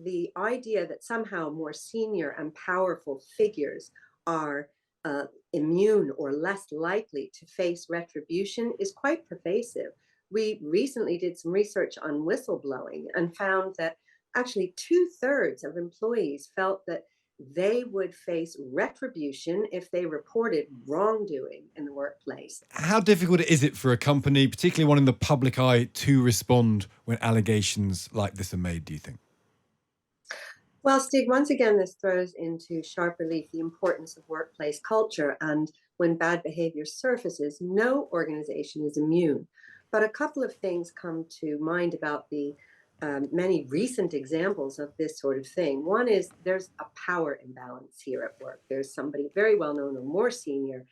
the idea that somehow more senior and powerful figures are immune or less likely to face retribution is quite pervasive. We recently did some research on whistleblowing and found that actually two-thirds of employees felt that they would face retribution if they reported wrongdoing in the workplace. How difficult is it for a company, particularly one in the public eye, to respond when allegations like this are made, do you think? Well, Steve, once again, this throws into sharp relief the importance of workplace culture. And when bad behavior surfaces, no organization is immune. But a couple of things come to mind about the many recent examples of this sort of thing. One is there's a power imbalance here at work. There's somebody very well known or more senior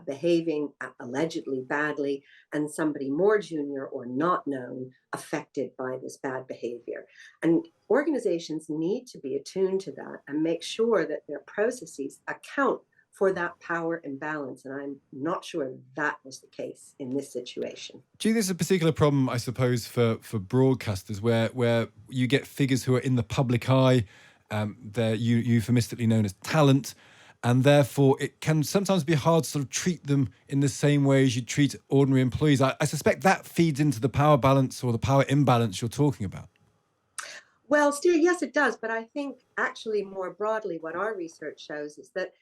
behaving allegedly badly, and somebody more junior or not known affected by this bad behavior. And organizations need to be attuned to that and make sure that their processes account for that power imbalance. And I'm not sure that was the case in this situation. Do you think there's a particular problem, I suppose, for broadcasters where you get figures who are in the public eye, they're euphemistically known as talent, and therefore it can sometimes be hard to sort of treat them in the same way as you treat ordinary employees. I suspect that feeds into the power balance or the power imbalance you're talking about. Well, Steve, yes, it does. But I think actually more broadly, what our research shows is that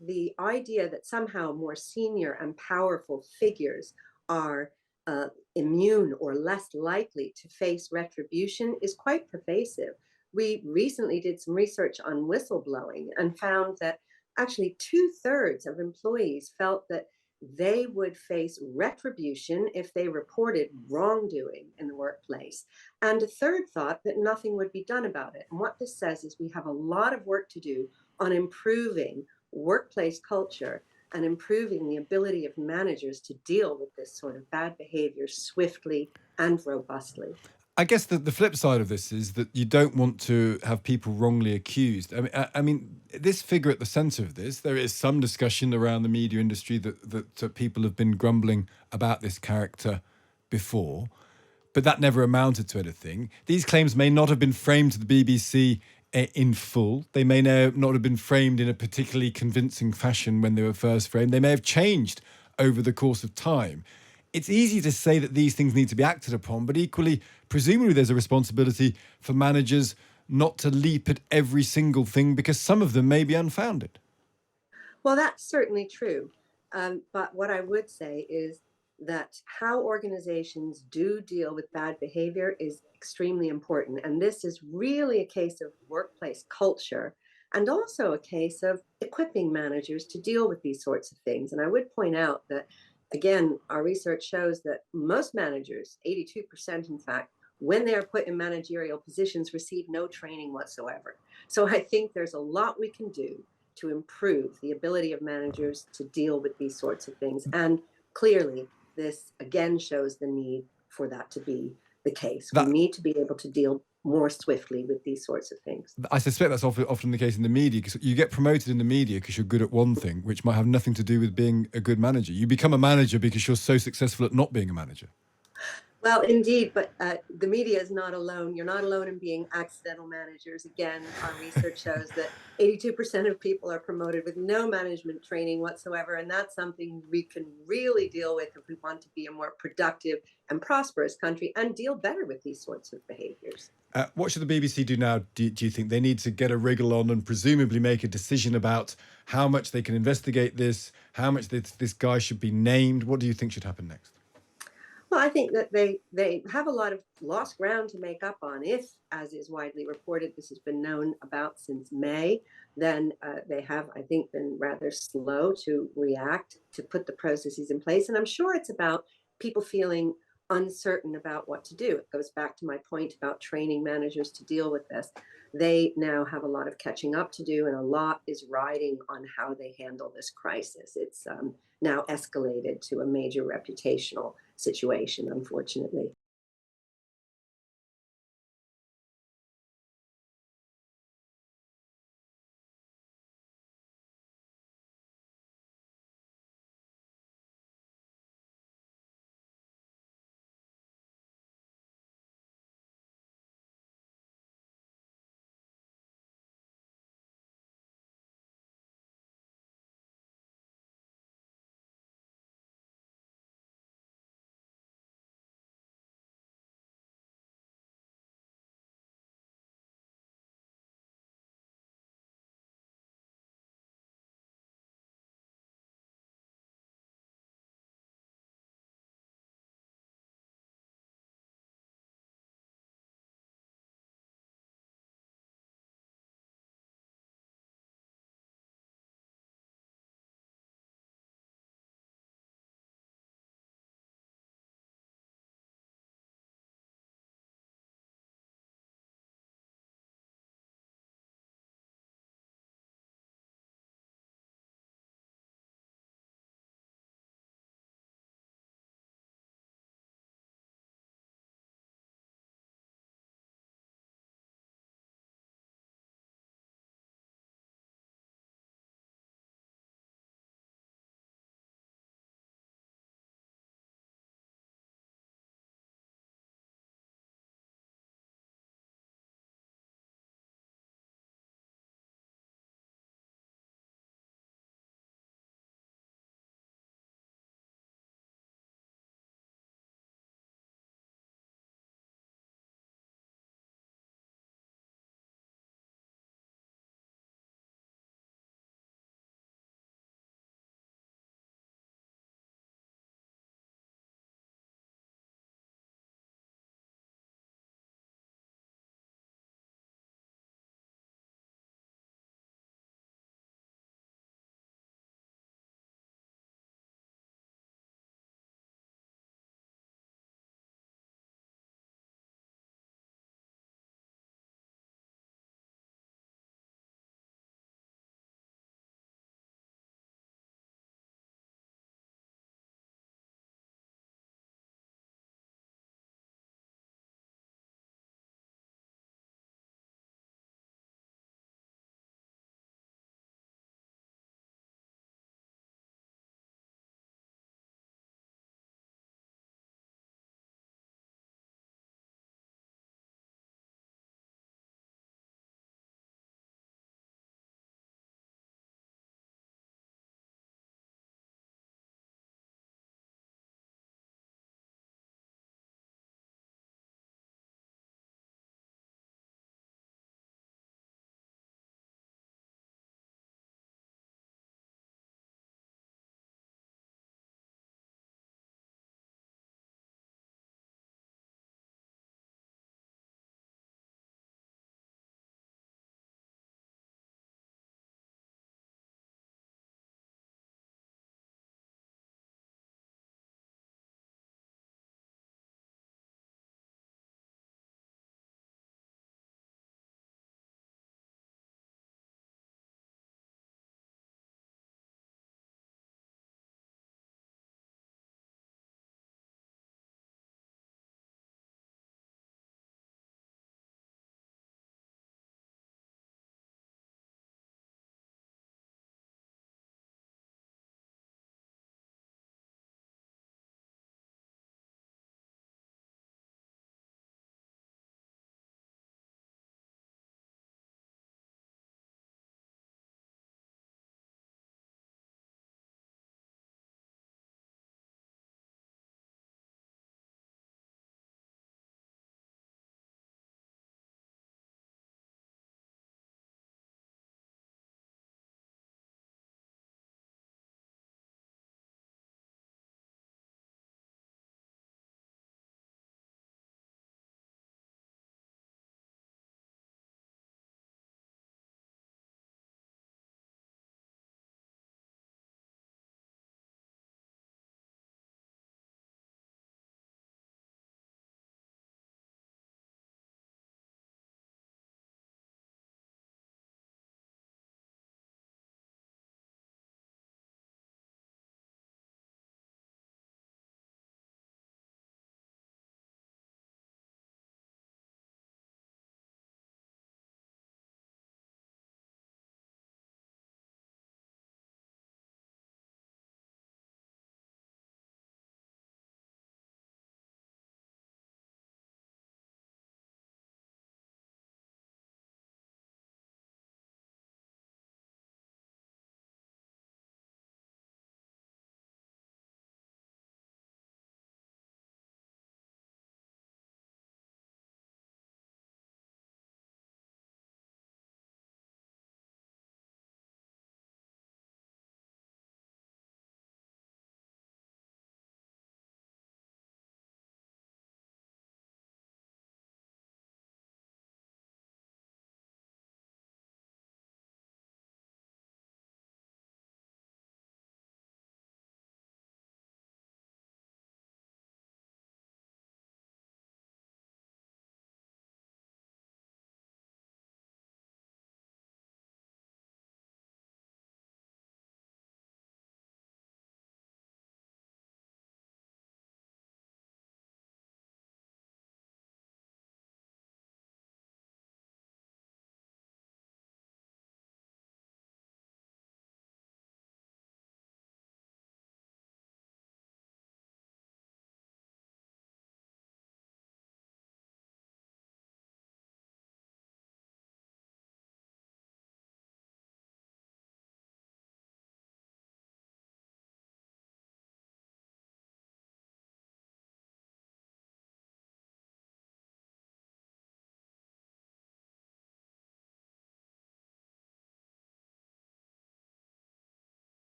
the idea that somehow more senior and powerful figures are immune or less likely to face retribution is quite pervasive. We recently did some research on whistleblowing and found that actually two-thirds of employees felt that they would face retribution if they reported wrongdoing in the workplace. And a third thought that nothing would be done about it. And what this says is we have a lot of work to do on improving workplace culture and improving the ability of managers to deal with this sort of bad behavior swiftly and robustly. I guess the flip side of this is that you don't want to have people wrongly accused. I mean, this figure at the centre of this, there is some discussion around the media industry that people have been grumbling about this character before, but that never amounted to anything. These claims may not have been framed to the BBC in full. They may not have been framed in a particularly convincing fashion when they were first framed. They may have changed over the course of time. It's easy to say that these things need to be acted upon, but equally, presumably there's a responsibility for managers not to leap at every single thing because some of them may be unfounded. Well, that's certainly true. But what I would say is that how organizations do deal with bad behavior is extremely important. And this is really a case of workplace culture and also a case of equipping managers to deal with these sorts of things. And I would point out that, again, our research shows that most managers, 82% in fact, when they are put in managerial positions, receive no training whatsoever. So I think there's a lot we can do to improve the ability of managers to deal with these sorts of things. And clearly, this again shows the need for that to be the case. We That need to be able to deal more swiftly with these sorts of things. I suspect that's often the case in the media because you get promoted in the media because you're good at one thing, which might have nothing to do with being a good manager. You become a manager because you're so successful at not being a manager. Well, indeed, but the media is not alone. You're not alone in being accidental managers. Again, our research shows that 82% of people are promoted with no management training whatsoever. And that's something we can really deal with if we want to be a more productive and prosperous country and deal better with these sorts of behaviors. What should the BBC do now? Do you think they need to get a wriggle on and presumably make a decision about how much they can investigate this, how much this guy should be named? What do you think should happen next? Well, I think that they have a lot of lost ground to make up on. If, as is widely reported, this has been known about since May, then they have, I think, been rather slow to react, to put the processes in place. And I'm sure it's about people feeling uncertain about what to do. It goes back to my point about training managers to deal with this. They now have a lot of catching up to do, and a lot is riding on how they handle this crisis. It's now escalated to a major reputational situation, unfortunately.